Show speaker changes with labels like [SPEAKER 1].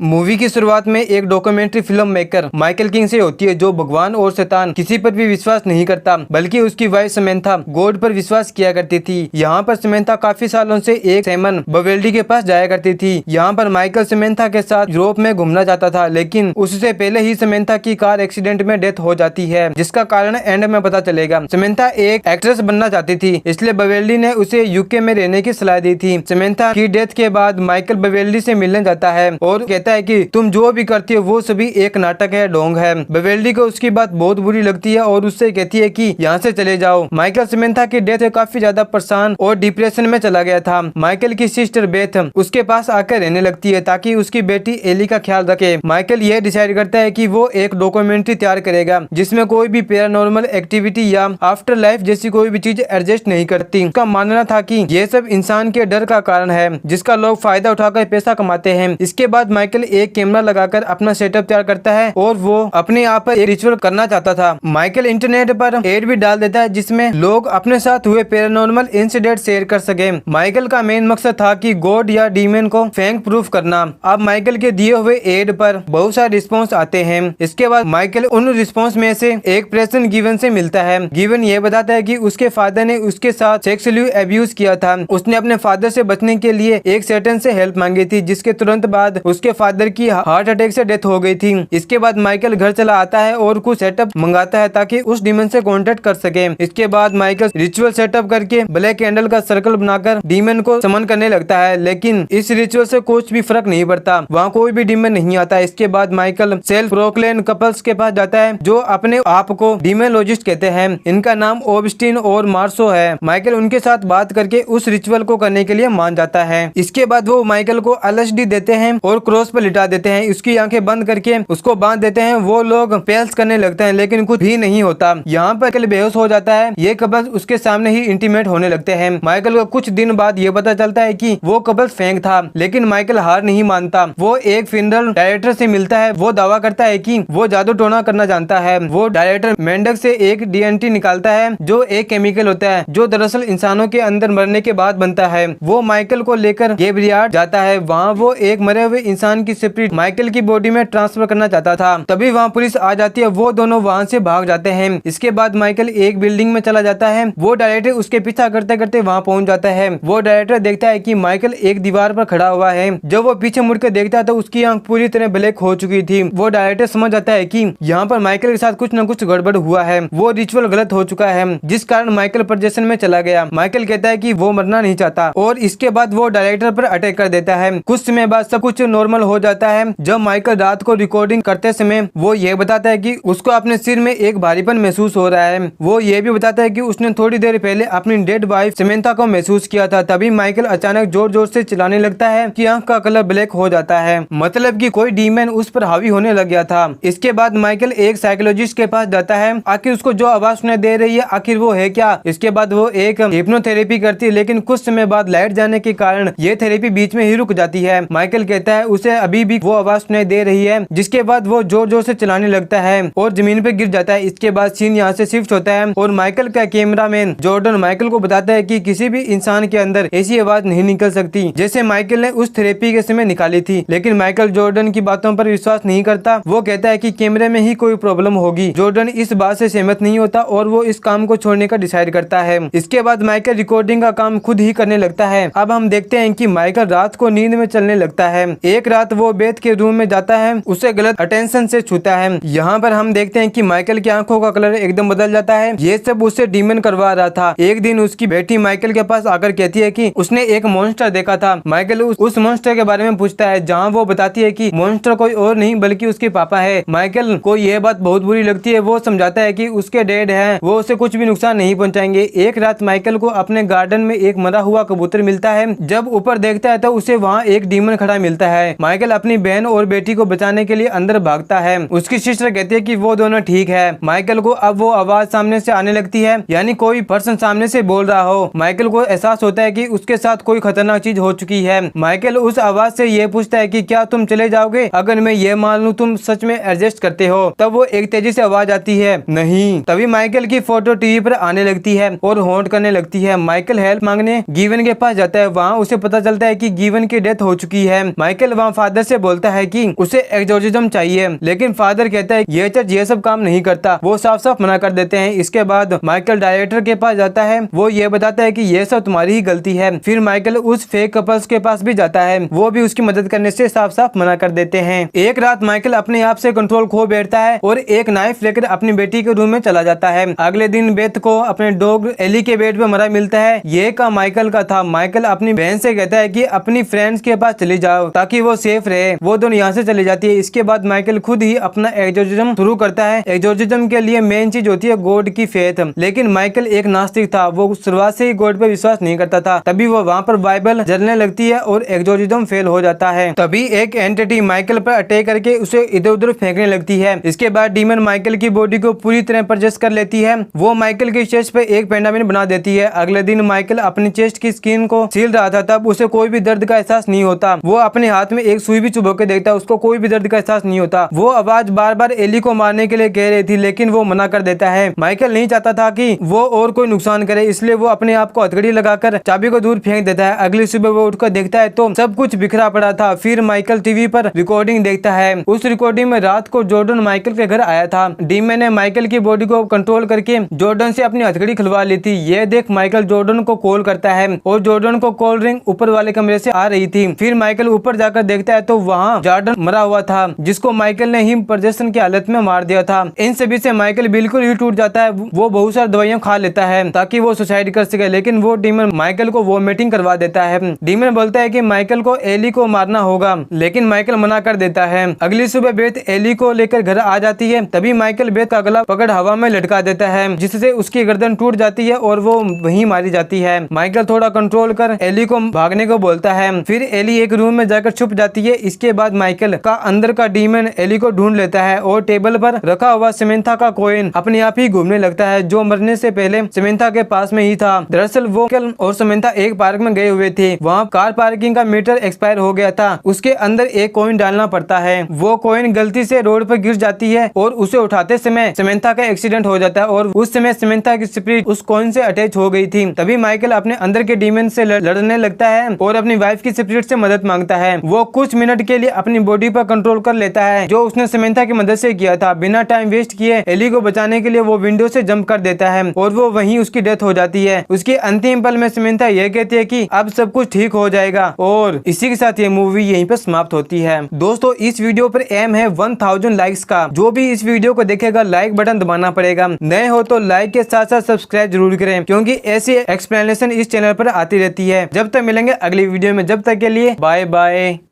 [SPEAKER 1] Movie की शुरुआत में एक documentary film maker Michael king से होती है, जो भगवान और शैतान किसी पर भी विश्वास नहीं करता, बल्कि उसकी वाइफ समंथा गॉड पर विश्वास किया करती थी। यहाँ पर समंथा काफी सालों से एक सैमन बवेल्डी के पास जाया करती थी। यहाँ पर माइकल समंथा के साथ यूरोप में घूमना चाहता था, लेकिन उससे पहले ही समंथा की कार एक्सीडेंट में डेथ हो जाती है, जिसका कारण एंड में पता चलेगा। समंथा एक एक्ट्रेस बनना चाहती थी, इसलिए बवेल्डी ने उसे यूके में रहने की सलाह दी थी। समंथा की डेथ के बाद माइकल बवेल्डी से मिलने जाता है और कहता है कि तुम जो भी करती हो वो सभी एक नाटक है, ढोंग है। बवेल्डी को उसकी बात बहुत बुरी लगती है और उससे कहती है कि यहाँ से चले जाओ। माइकल समंथा की डेथ से काफी ज्यादा परेशान और डिप्रेशन में चला गया था। माइकल की सिस्टर बेथ उसके पास आकर रहने लगती है ताकि उसकी बेटी एली का ख्याल रखे। माइकल ये डिसाइड करता है कि वो एक डॉक्यूमेंट्री तैयार करेगा जिसमें कोई भी पैरानॉर्मल एक्टिविटी या आफ्टर लाइफ जैसी कोई भी चीज एडजस्ट नहीं करती। उसका मानना था कि ये सब इंसान के डर का कारण है, जिसका लोग फायदा उठाकर पैसा कमाते हैं। इसके बाद माइकल एक कैमरा लगाकर अपना सेटअप तैयार करता है और वो अपने आप पर एक रिचुअल करना चाहता था। माइकल इंटरनेट पर एड भी डाल देता है जिसमें लोग अपने साथ हुए पैरानॉर्मल इंसिडेंट शेयर कर सके। माइकल का मेन मकसद था कि गॉड या डीमन को फेक प्रूफ करना। अब माइकल के दिए हुए एड पर बहुत सारे रिस्पॉन्स आते हैं। इसके बाद माइकल उन रिस्पॉन्स में से एक पर्सन गिवन से मिलता है। गिवन ये बताता है कि उसके फादर ने उसके साथ सेक्सुअली अब्यूज किया था। उसने अपने फादर से बचने के लिए एक सेटन से हेल्प मांगी थी, जिसके तुरंत बाद उसके फादर की हार्ट अटैक से डेथ हो गई थी। इसके बाद माइकल घर चला आता है और कुछ सेटअप मंगाता है ताकि उस डीमन से कांटेक्ट कर सके। इसके बाद माइकल रिचुअल सेटअप करके ब्लैक कैंडल का सर्कल बनाकर डीमन को समन करने लगता है, लेकिन इस रिचुअल से कुछ भी फर्क नहीं पड़ता, वहाँ कोई भी डीमन नहीं आता। इसके बाद माइकल सेल्फ प्रोक्लेम कपल्स के पास जाता है जो अपने आप को डीमोलॉजिस्ट कहते हैं। इनका नाम ऑबस्टीन और मार्सो है। माइकल उनके साथ बात करके उस रिचुअल को करने के लिए मान जाता है। इसके बाद वो माइकल को LSD देते हैं और क्रॉस पर लिटा देते हैं। उसकी आंखें बंद करके उसको बांध देते हैं। वो लोग पेल्स करने लगते हैं, लेकिन कुछ भी नहीं होता। यहाँ पर माइकल बेहोश हो जाता है। ये कपल्स उसके सामने ही इंटीमेट होने लगते हैं। माइकल को कुछ दिन बाद ये पता चलता है कि वो कपल्स फेक था, लेकिन माइकल हार नहीं मानता। वो एक फिनरल डायरेक्टर से मिलता है। वो दावा करता है कि वो जादू टोना करना जानता है। वो डायरेक्टर मेंढक से एक DNT निकालता है, जो एक केमिकल होता है जो दरअसल इंसानों के अंदर मरने के बाद बनता है। वो माइकल को लेकर गेब्रियार्ड जाता है। वहाँ वो एक मरे हुए इंसान की स्पिरिट माइकल की बॉडी में ट्रांसफर करना चाहता था। तभी वहाँ पुलिस आ जाती है। वो दोनों वहाँ से भाग जाते हैं। इसके बाद माइकल एक बिल्डिंग में चला जाता है। वो डायरेक्टर उसके पीछा करते करते वहाँ पहुँच जाता है। वो डायरेक्टर देखता है कि माइकल एक दीवार पर खड़ा हुआ है। जब वो पीछे मुड़कर देखता है तो उसकी आंख पूरी तरह ब्लैक हो चुकी थी। वो डायरेक्टर समझ जाता है कि यहाँ पर माइकल के साथ कुछ न कुछ गड़बड़ हुआ है। वो रिचुअल गलत हो चुका है, जिस कारण माइकल पोजेशन में चला गया। माइकल कहता है कि वो मरना नहीं चाहता और इसके बाद वो डायरेक्टर पर अटैक कर देता है। कुछ समय बाद सब कुछ नॉर्मल हो जाता है। जब माइकल रात को रिकॉर्डिंग करते समय वो ये बताता है कि उसको अपने सिर में एक भारीपन महसूस हो रहा है। वो ये भी बताता है कि उसने थोड़ी देर पहले अपनी डेड वाइफ समंथा को महसूस किया था। तभी माइकल अचानक जोर जोर से चिल्लाने लगता है कि आंख का कलर ब्लैक हो जाता है, मतलब कि कोई डीमन उस पर हावी होने लग गया था। इसके बाद माइकल एक साइकोलॉजिस्ट के पास जाता है। आखिर उसको जो आवाज सुनाई दे रही है आखिर वो है क्या। इसके बाद वो एक हिप्नोथेरेपी करती है, लेकिन कुछ समय बाद लाइट जाने के कारण ये थेरेपी बीच में ही रुक जाती है। माइकल कहता है उसे अभी भी वो आवाज सुनाई दे रही है, जिसके बाद वो जोर जोर से चलाने लगता है और जमीन पे गिर जाता है। इसके बाद सीन यहाँ से शिफ्ट होता है और माइकल का कैमरामैन जॉर्डन माइकल को बताता है कि किसी भी इंसान के अंदर ऐसी आवाज नहीं निकल सकती जैसे माइकल ने उस थेरेपी के समय निकाली थी। लेकिन माइकल जॉर्डन की बातों पर विश्वास नहीं करता। वो कहता है कि कैमरे में ही कोई प्रॉब्लम होगी। जॉर्डन इस बात से सहमत नहीं होता और वो इस काम को छोड़ने का डिसाइड करता है। इसके बाद माइकल रिकॉर्डिंग का काम खुद ही करने लगता है। अब हम देखते हैं कि माइकल रात को नींद में चलने लगता है। एक रात वो बेथ के रूम में जाता है, उसे गलत अटेंशन से छूता है। यहाँ पर हम देखते हैं कि माइकल की आंखों का कलर एकदम बदल जाता है। ये सब उससे डीमन करवा रहा था। एक दिन उसकी बेटी माइकल के पास आकर कहती है कि उसने एक मॉन्स्टर देखा था। माइकल उस मॉन्स्टर के बारे में पूछता है, जहाँ वो बताती है कि मॉन्स्टर कोई और नहीं बल्कि उसके पापा है। माइकल को यह बात बहुत बुरी लगती है। वो समझाता है कि उसके डैड हैं, वो उसे कुछ भी नुकसान नहीं पहुंचाएंगे। एक रात माइकल को अपने गार्डन में एक मरा हुआ कबूतर मिलता है। जब ऊपर देखता है तो उसे वहाँ एक डीमन खड़ा मिलता है। माइकल अपनी बहन और बेटी को बचाने के लिए अंदर भागता है। उसकी सिस्टर कहती है कि वो दोनों ठीक है। माइकल को अब वो आवाज सामने से आने लगती है, यानी कोई पर्सन सामने से बोल रहा हो। माइकल को एहसास होता है कि उसके साथ कोई खतरनाक चीज हो चुकी है। माइकल उस आवाज से ये पूछता है कि क्या तुम चले जाओगे अगर मैं ये मान लूं तुम सच में एडजस्ट करते हो। तब वो एक तेजी से आवाज आती है, नहीं। तभी माइकल की फोटो टीवी पर आने लगती है और हॉन्ट करने लगती है। माइकल हेल्प मांगने गिवन के पास जाता है। वहाँ उसे पता चलता है कि गिवन की डेथ हो चुकी है। माइकल वहाँ फादर से बोलता है कि उसे एक्सोर्सिज्म चाहिए, लेकिन फादर कहता है ये चर्च ये सब काम नहीं करता, वो साफ साफ मना कर देते हैं। इसके बाद माइकल डायरेक्टर के पास जाता है, वो ये बताता है कि ये सब तुम्हारी ही गलती है। फिर माइकल उस फेक कपल्स के पास भी जाता है, वो भी उसकी मदद करने से साफ साफ मना कर देते हैं। एक रात माइकल अपने आप से कंट्रोल खो बैठता है और एक नाइफ लेकर अपनी बेटी के रूम में चला जाता है। अगले दिन बेथ को अपने डॉग एली के बेड पे मरा मिलता है। ये काम माइकल का था। माइकल अपनी बहन से कहता है कि अपनी फ्रेंड्स के पास चली जाओ ताकि वो सेफ रहे। वो दोनों यहाँ से चली जाती है। इसके बाद माइकल खुद ही अपना एक्सोर्सिज्म शुरू करता है। एक्सोर्सिज्म के लिए मेन चीज होती है गॉड की फेथ, लेकिन माइकल एक नास्तिक था, वो शुरुआत से ही गॉड पे विश्वास नहीं करता था। तभी वो वहाँ पर बाइबल जलने लगती है और एक्सोर्सिज्म फेल हो जाता है। तभी एक एंटिटी माइकल पर अटैक करके उसे इधर उधर फेंकने लगती है। इसके बाद डीमन माइकल की बॉडी को पूरी तरह परचेस कर लेती है। वो माइकल की चेस्ट पे एक पेंडामिन बना देती है। अगले दिन माइकल अपनी चेस्ट की स्किन को सील रहा था, तब उसे कोई भी दर्द का एहसास नहीं होता। वो अपने हाथ में एक सुई भी चुभो के देखता है, उसको कोई भी दर्द का एहसास नहीं होता। वो आवाज बार बार एली को मारने के लिए कह रही थी, लेकिन वो मना कर देता है। माइकल नहीं चाहता था कि वो और कोई नुकसान करे, इसलिए वो अपने आप को हथकड़ी लगाकर चाबी को दूर फेंक देता है। अगली सुबह वो उठकर देखता है तो सब कुछ बिखरा पड़ा था। फिर माइकल टीवी पर रिकॉर्डिंग देखता है। उस रिकॉर्डिंग में रात को जॉर्डन माइकल के घर आया था। डीमन ने माइकल की बॉडी को कंट्रोल करके जॉर्डन से अपनी हथकड़ी खुलवा ली थी। ये देख माइकल जॉर्डन को कॉल करता है और जॉर्डन को कॉल रिंग ऊपर वाले कमरे से आ रही थी। फिर माइकल ऊपर जाकर देखता है तो वहाँ जॉर्डन मरा हुआ था, जिसको माइकल ने ही प्रदर्शन की हालत में मार दिया था। इन सभी से माइकल बिल्कुल ही टूट जाता है। वो बहुत सारी दवाइयां खा लेता है ताकि वो सुसाइड कर सके, लेकिन वो डीमन माइकल को वोमिटिंग करवा देता है। डीमन बोलता है कि माइकल को एली को मारना होगा, लेकिन माइकल मना कर देता है। अगली सुबह बेथ एली को लेकर घर आ जाती है। तभी माइकल बेथ का गला पकड़ हवा में लटका देता है, जिससे उसकी गर्दन टूट जाती है और वो वहीं मारी जाती है। माइकल थोड़ा कंट्रोल कर एली को भागने को बोलता है। फिर एली एक रूम में जाकर छुप जाती है। इसके बाद माइकल का अंदर का डीमन एली को ढूंढ लेता है और टेबल पर रखा हुआ समंथा का कॉइन अपने आप ही घूमने लगता है, जो मरने से पहले समंथा के पास में ही था। दरअसल वो और समंथा एक पार्क में गए हुए थे। वहाँ कार पार्किंग का मीटर एक्सपायर हो गया था। उसके अंदर एक कॉइन डालना पड़ता है। वो कॉइन गलती से रोड पर गिर जाती है और उसे उठाते समय समंथा का एक्सीडेंट हो जाता है और उस समय समंथा की स्पिरिट उस कॉइन से अटैच हो गई थी। तभी माइकल अपने अंदर के डीमन से लड़ने लगता है और अपनी वाइफ की स्पिरिट से मदद मांगता है। वो कुछ मिनट के लिए अपनी बॉडी पर कंट्रोल कर लेता है, जो उसने समंथा की मदद से किया था। बिना टाइम वेस्ट किए एली को बचाने के लिए वो विंडो से जंप कर देता है और वो वहीं उसकी डेथ हो जाती है। उसके अंतिम पल में समंथा यह कहती है कि अब सब कुछ ठीक हो जाएगा और इसी के साथ ये मूवी यहीं पर समाप्त होती है। दोस्तों, इस वीडियो पर एम है 1000 लाइक्स का। जो भी इस वीडियो को देखेगा लाइक बटन दबाना पड़ेगा। नए हो तो लाइक के साथ साथ सब्सक्राइब जरूर करें, क्योंकि ऐसी एक्सप्लेनेशन इस चैनल पर आती रहती है। जब तक मिलेंगे अगली वीडियो में, जब तक के लिए बाय बाय।